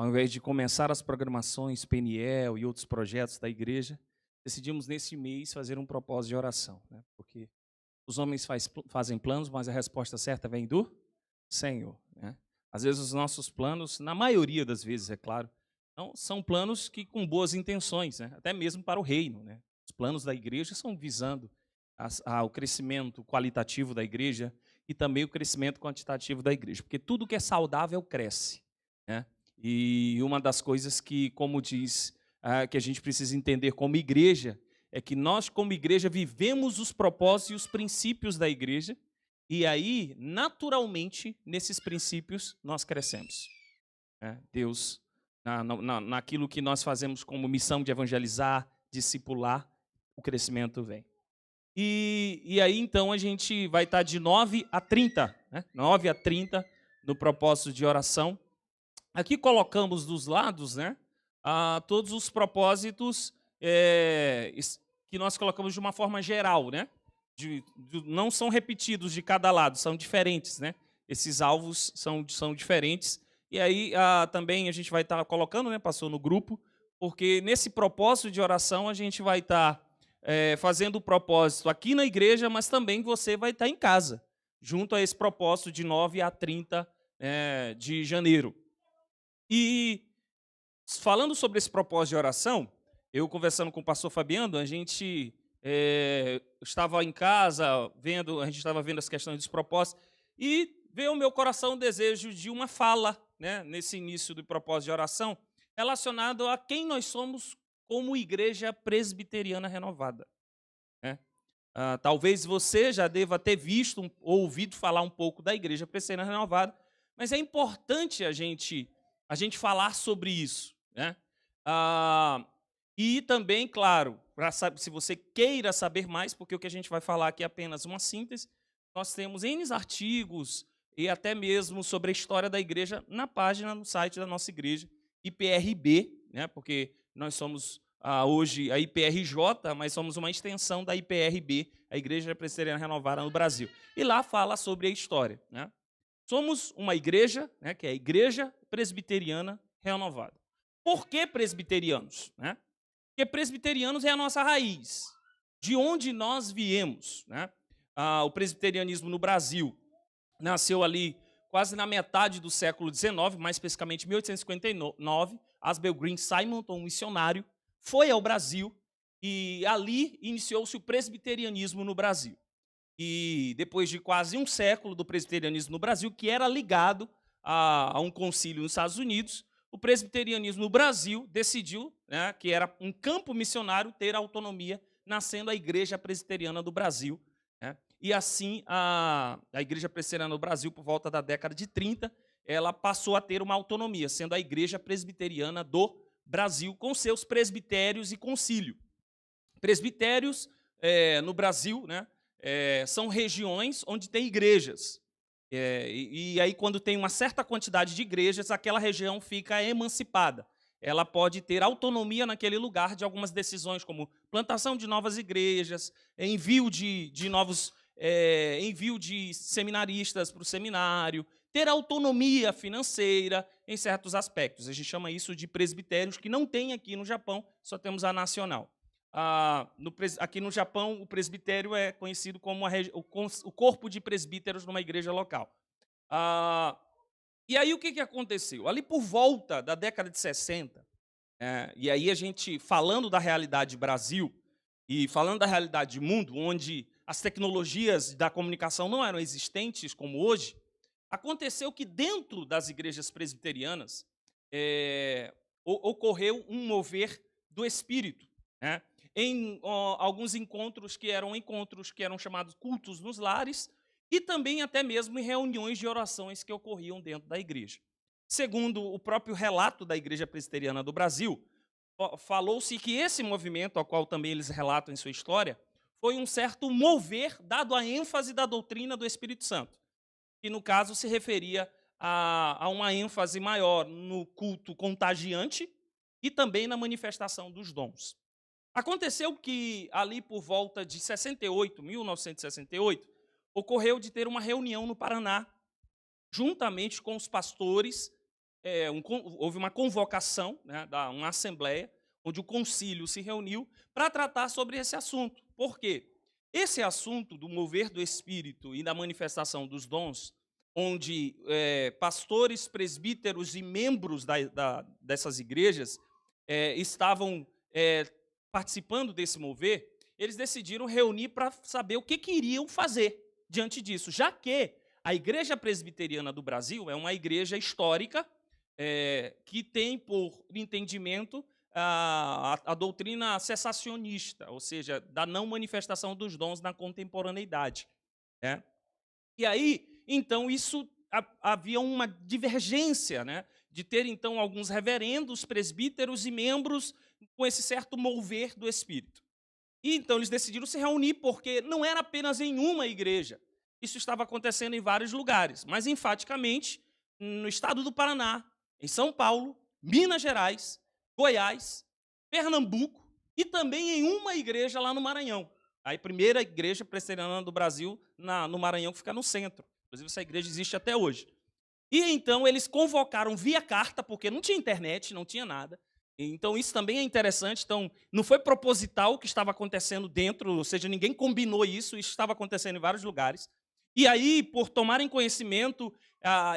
ao invés de começar as programações, Peniel e outros projetos da igreja, decidimos nesse mês fazer um propósito de oração, né? Porque os homens fazem planos, mas a resposta certa vem do Senhor, né? Às vezes os nossos planos, na maioria das vezes, é claro, não, são planos que com boas intenções, né? Até mesmo para o reino, né? Os planos da igreja são visando o crescimento qualitativo da igreja e também o crescimento quantitativo da igreja, porque tudo que é saudável cresce, né? E uma das coisas que, como diz, que a gente precisa entender como igreja, é que nós, como igreja, vivemos os propósitos e os princípios da igreja, e aí, naturalmente, nesses princípios, nós crescemos, né? Deus, naquilo que nós fazemos como missão de evangelizar, discipular, o crescimento vem. E aí, então, a gente vai estar de 9 a 30, né? 9 a 30 no propósito de oração. Aqui colocamos dos lados, né, todos os propósitos que nós colocamos de uma forma geral, né? Não são repetidos de cada lado, são diferentes, né? Esses alvos são diferentes. E aí também a gente vai estar colocando, né, passou no grupo, porque nesse propósito de oração a gente vai estar fazendo o propósito aqui na igreja, mas também você vai estar em casa, junto a esse propósito de 9 a 30 de janeiro. E falando sobre esse propósito de oração, eu conversando com o pastor Fabiano, a gente estava em casa, a gente estava vendo as questões dos propósitos, e veio ao meu coração o desejo de uma fala, né, nesse início do propósito de oração, relacionado a quem nós somos como igreja presbiteriana renovada, né? Talvez você já deva ter visto ou ouvido falar um pouco da igreja presbiteriana renovada, mas é importante a gente falar sobre isso, né? E também, claro, se você queira saber mais, porque o que a gente vai falar aqui é apenas uma síntese, nós temos N artigos e até mesmo sobre a história da igreja na página, no site da nossa igreja, IPRB, né? Porque nós somos hoje a IPRJ, mas somos uma extensão da IPRB, a Igreja Presbiteriana Renovada no Brasil. E lá fala sobre a história, né? Somos uma igreja, né, que é a Igreja Presbiteriana Renovada. Por que presbiterianos, né? Porque presbiterianos é a nossa raiz, de onde nós viemos, né? O presbiterianismo no Brasil nasceu ali quase na metade do século XIX, mais especificamente em 1859. Asbel Green Simonton, um missionário, foi ao Brasil e ali iniciou-se o presbiterianismo no Brasil. E depois de quase um século do presbiterianismo no Brasil, que era ligado a um concílio nos Estados Unidos, o presbiterianismo no Brasil decidiu, né, que era um campo missionário, ter autonomia, nascendo a Igreja Presbiteriana do Brasil, né? E assim, a Igreja Presbiteriana do Brasil, por volta da década de 30, ela passou a ter uma autonomia, sendo a Igreja Presbiteriana do Brasil, com seus presbitérios e concílio. Presbitérios, no Brasil, né, são regiões onde tem igrejas. E aí, quando tem uma certa quantidade de igrejas, aquela região fica emancipada. Ela pode ter autonomia naquele lugar de algumas decisões, como plantação de novas igrejas, envio envio de seminaristas para o seminário, ter autonomia financeira em certos aspectos. A gente chama isso de presbitérios, que não tem aqui no Japão, só temos a nacional. Aqui no Japão, o presbitério é conhecido como o corpo de presbíteros numa igreja local. E aí o que aconteceu? Ali por volta da década de 60, e aí a gente, falando da realidade Brasil e falando da realidade mundo, onde as tecnologias da comunicação não eram existentes como hoje, aconteceu que dentro das igrejas presbiterianas ocorreu um mover do Espírito, né? Em alguns encontros que eram chamados cultos nos lares, e também até mesmo em reuniões de orações que ocorriam dentro da igreja. Segundo o próprio relato da Igreja Presbiteriana do Brasil, falou-se que esse movimento, ao qual também eles relatam em sua história, foi um certo mover dado à ênfase da doutrina do Espírito Santo, que no caso se referia a uma ênfase maior no culto contagiante e também na manifestação dos dons. Aconteceu que ali por volta de 1968, ocorreu de ter uma reunião no Paraná, juntamente com os pastores houve uma convocação, né, uma assembleia, onde o concílio se reuniu para tratar sobre esse assunto. Por quê? Esse assunto do mover do Espírito e da manifestação dos dons, onde pastores, presbíteros e membros dessas igrejas estavam participando desse mover, eles decidiram reunir para saber o que iriam fazer diante disso, já que a Igreja Presbiteriana do Brasil é uma igreja histórica que tem por entendimento a doutrina cessacionista, ou seja, da não manifestação dos dons na contemporaneidade. Né? E aí, então, havia uma divergência, né, de ter, então, alguns reverendos, presbíteros e membros com esse certo mover do Espírito. E, então, eles decidiram se reunir, porque não era apenas em uma igreja. Isso estava acontecendo em vários lugares, mas, enfaticamente, no estado do Paraná, em São Paulo, Minas Gerais, Goiás, Pernambuco e também em uma igreja lá no Maranhão. A primeira igreja presbiteriana do Brasil, no Maranhão, que fica no centro. Inclusive, essa igreja existe até hoje. E então eles convocaram via carta, porque não tinha internet, não tinha nada. Então isso também é interessante. Então não foi proposital o que estava acontecendo dentro, ou seja, ninguém combinou isso estava acontecendo em vários lugares. E aí, por tomarem conhecimento,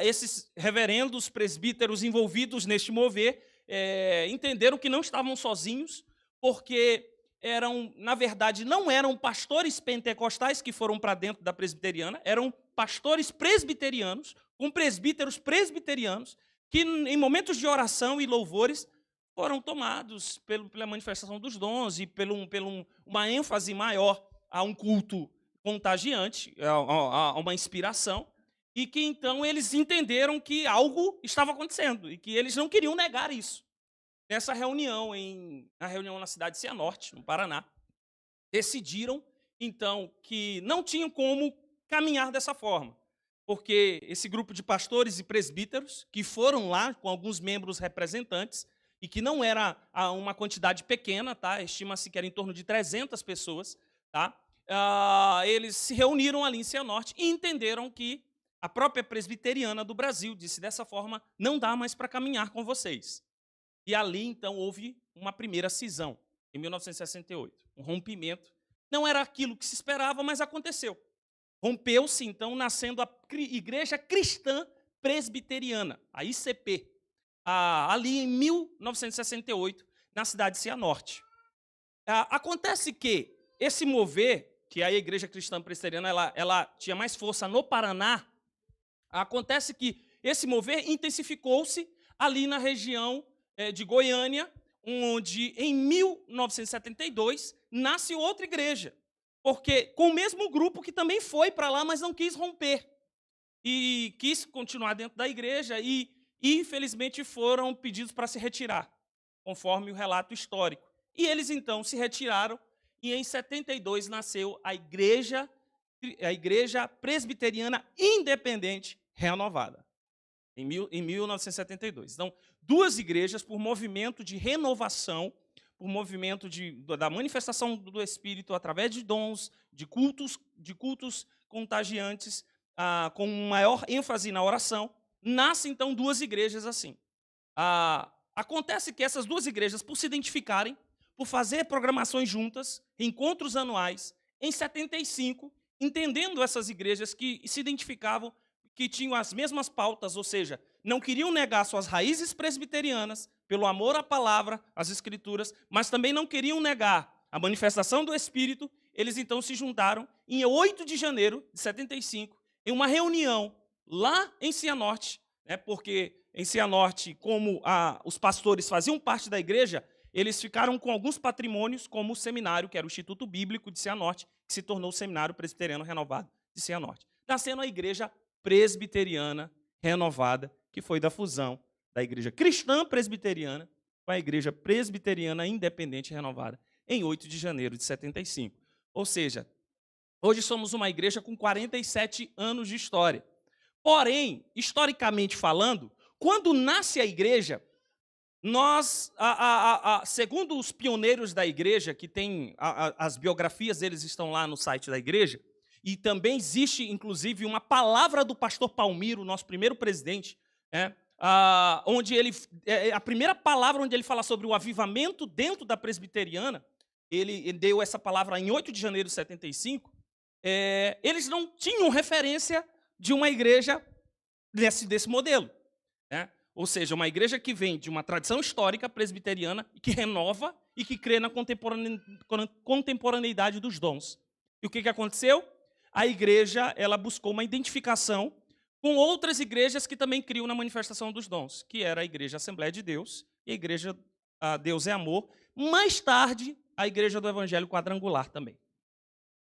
esses reverendos presbíteros envolvidos neste mover entenderam que não estavam sozinhos, porque na verdade, não eram pastores pentecostais que foram para dentro da presbiteriana, eram pastores presbiterianos, com presbíteros presbiterianos, que em momentos de oração e louvores foram tomados pela manifestação dos dons e uma ênfase maior a um culto contagiante, a uma inspiração, e que então eles entenderam que algo estava acontecendo e que eles não queriam negar isso. Nessa reunião, na cidade de Cianorte, no Paraná, decidiram, então, que não tinham como caminhar dessa forma, porque esse grupo de pastores e presbíteros, que foram lá com alguns membros representantes, e que não era uma quantidade pequena, tá? Estima-se que era em torno de 300 pessoas, tá? Eles se reuniram ali em Cianorte e entenderam que a própria presbiteriana do Brasil disse dessa forma: não dá mais para caminhar com vocês. E ali, então, houve uma primeira cisão, em 1968, um rompimento. Não era aquilo que se esperava, mas aconteceu. Rompeu-se, então, nascendo a Igreja Cristã Presbiteriana, a ICP, ali em 1968, na cidade de Cianorte. Acontece que esse mover, que a Igreja Cristã Presbiteriana ela tinha mais força no Paraná, acontece que esse mover intensificou-se ali na região de Goiânia, onde, em 1972, nasce outra igreja, porque com o mesmo grupo que também foi para lá, mas não quis romper, e quis continuar dentro da igreja, e infelizmente foram pedidos para se retirar, conforme o relato histórico. E eles, então, se retiraram, e em 72 nasceu a Igreja Presbiteriana Independente Renovada, em 1972. Então, duas igrejas por movimento de renovação, por movimento da manifestação do Espírito através de dons, de cultos contagiantes, com maior ênfase na oração, nascem, então, duas igrejas assim. Acontece que essas duas igrejas, por se identificarem, por fazer programações juntas, encontros anuais, em 75, entendendo essas igrejas que se identificavam, que tinham as mesmas pautas, ou seja, não queriam negar suas raízes presbiterianas, pelo amor à palavra, às Escrituras, mas também não queriam negar a manifestação do Espírito. Eles então se juntaram em 8 de janeiro de 75, em uma reunião lá em Cianorte, né, porque em Cianorte, como os pastores faziam parte da igreja, eles ficaram com alguns patrimônios, como o seminário, que era o Instituto Bíblico de Cianorte, que se tornou o Seminário Presbiteriano Renovado de Cianorte, nascendo a Igreja Presbiteriana Renovada, que foi da fusão da Igreja Cristã Presbiteriana com a Igreja Presbiteriana Independente Renovada, em 8 de janeiro de 75. Ou seja, hoje somos uma igreja com 47 anos de história. Porém, historicamente falando, quando nasce a igreja, nós, segundo os pioneiros da igreja, que tem as biografias deles estão lá no site da igreja, e também existe, inclusive, uma palavra do pastor Palmiro, nosso primeiro presidente, onde a primeira palavra onde ele fala sobre o avivamento dentro da presbiteriana, ele deu essa palavra em 8 de janeiro de 75, eles não tinham referência de uma igreja desse modelo, né? Ou seja, uma igreja que vem de uma tradição histórica presbiteriana, que renova e que crê na contemporaneidade dos dons. E o que aconteceu? A igreja ela buscou uma identificação com outras igrejas que também criam na manifestação dos dons, que era a Igreja Assembleia de Deus e a Igreja Deus é Amor. Mais tarde, a Igreja do Evangelho Quadrangular também.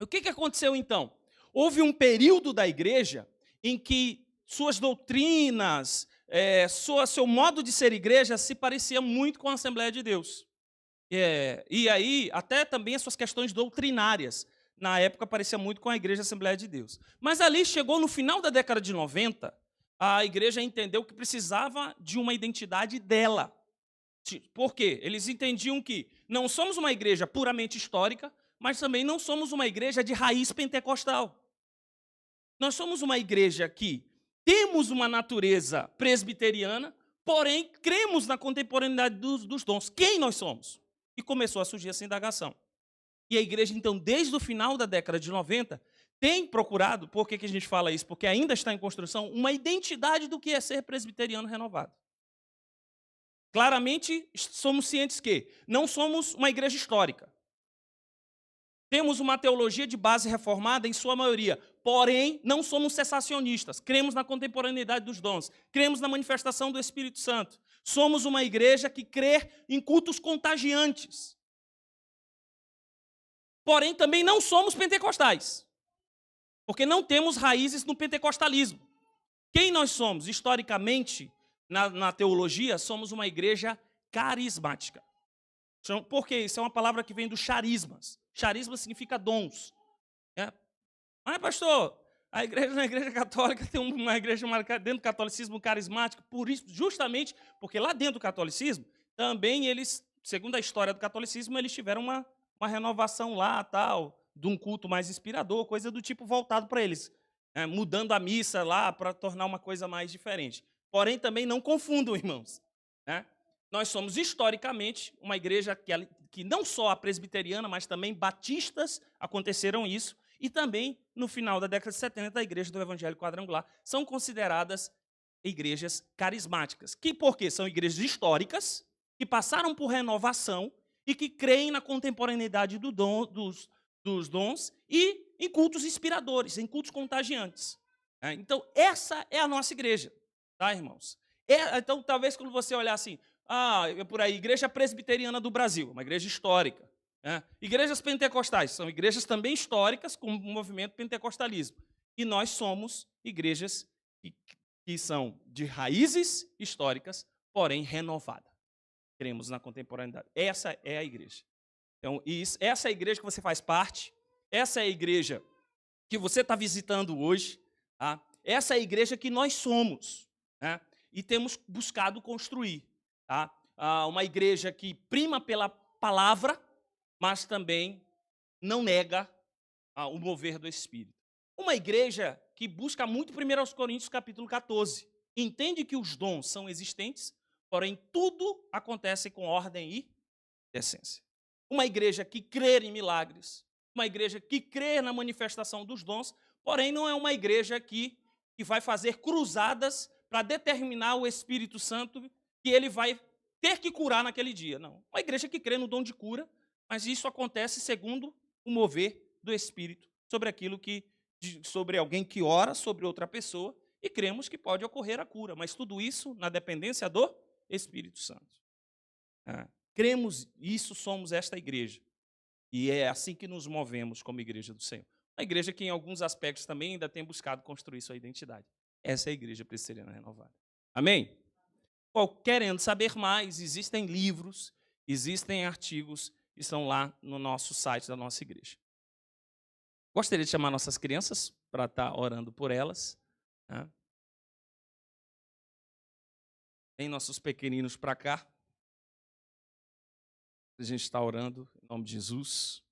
O que aconteceu então? Houve um período da igreja em que suas doutrinas, seu modo de ser igreja se parecia muito com a Assembleia de Deus. E aí, até também as suas questões doutrinárias, na época, parecia muito com a Igreja Assembleia de Deus. Mas ali chegou no final da década de 90, a igreja entendeu que precisava de uma identidade dela. Por quê? Eles entendiam que não somos uma igreja puramente histórica, mas também não somos uma igreja de raiz pentecostal. Nós somos uma igreja que temos uma natureza presbiteriana, porém cremos na contemporaneidade dos dons. Quem nós somos? E começou a surgir essa indagação. E a igreja, então, desde o final da década de 90, tem procurado, por que a gente fala isso? Porque ainda está em construção, uma identidade do que é ser presbiteriano renovado. Claramente, somos cientes que não somos uma igreja histórica. Temos uma teologia de base reformada em sua maioria, porém, não somos cessacionistas. Cremos na contemporaneidade dos dons, cremos na manifestação do Espírito Santo. Somos uma igreja que crê em cultos contagiantes. Porém, também não somos pentecostais, porque não temos raízes no pentecostalismo. Quem nós somos? Historicamente, na teologia, somos uma igreja carismática. Por quê? Isso é uma palavra que vem dos charismas. Charisma significa dons. Mas, pastor, na igreja católica tem uma igreja dentro do catolicismo carismático, por isso, justamente porque lá dentro do catolicismo, também eles, segundo a história do catolicismo, eles tiveram uma renovação lá, tal, de um culto mais inspirador, coisa do tipo voltado para eles, mudando a missa lá para tornar uma coisa mais diferente. Porém, também não confundam, irmãos. Nós somos, historicamente, uma igreja que não só a presbiteriana, mas também batistas aconteceram isso, e também, no final da década de 70, a Igreja do Evangelho Quadrangular são consideradas igrejas carismáticas. Por quê? São igrejas históricas, que passaram por renovação e que creem na contemporaneidade dos dons e em cultos inspiradores, em cultos contagiantes. Então, essa é a nossa igreja, tá, irmãos? Então, talvez quando você olhar assim, por aí, Igreja Presbiteriana do Brasil, uma igreja histórica. Igrejas pentecostais são igrejas também históricas com o movimento pentecostalismo. E nós somos igrejas que são de raízes históricas, porém renovadas. Cremos na contemporaneidade. Essa é a igreja. Então, essa é a igreja que você faz parte, essa é a igreja que você está visitando hoje, tá? Essa é a igreja que nós somos, né? E temos buscado construir, tá? Uma igreja que prima pela palavra, mas também não nega o mover do Espírito. Uma igreja que busca muito 1 Coríntios capítulo 14. Entende que os dons são existentes, porém tudo acontece com ordem e decência. Uma igreja que crê em milagres, uma igreja que crê na manifestação dos dons, porém não é uma igreja que vai fazer cruzadas para determinar o Espírito Santo que ele vai ter que curar naquele dia. Não. Uma igreja que crê no dom de cura, mas isso acontece segundo o mover do Espírito sobre alguém que ora sobre outra pessoa, e cremos que pode ocorrer a cura, mas tudo isso na dependência do Espírito Santo. Cremos isso, somos esta igreja. E é assim que nos movemos como igreja do Senhor. Uma igreja que em alguns aspectos também ainda tem buscado construir sua identidade. Essa é a igreja presbiteriana renovada. Amém? Querendo saber mais, existem livros, existem artigos que estão lá no nosso site da nossa igreja. Gostaria de chamar nossas crianças para estar orando por elas. Tem nossos pequeninos para cá. A gente está orando em nome de Jesus.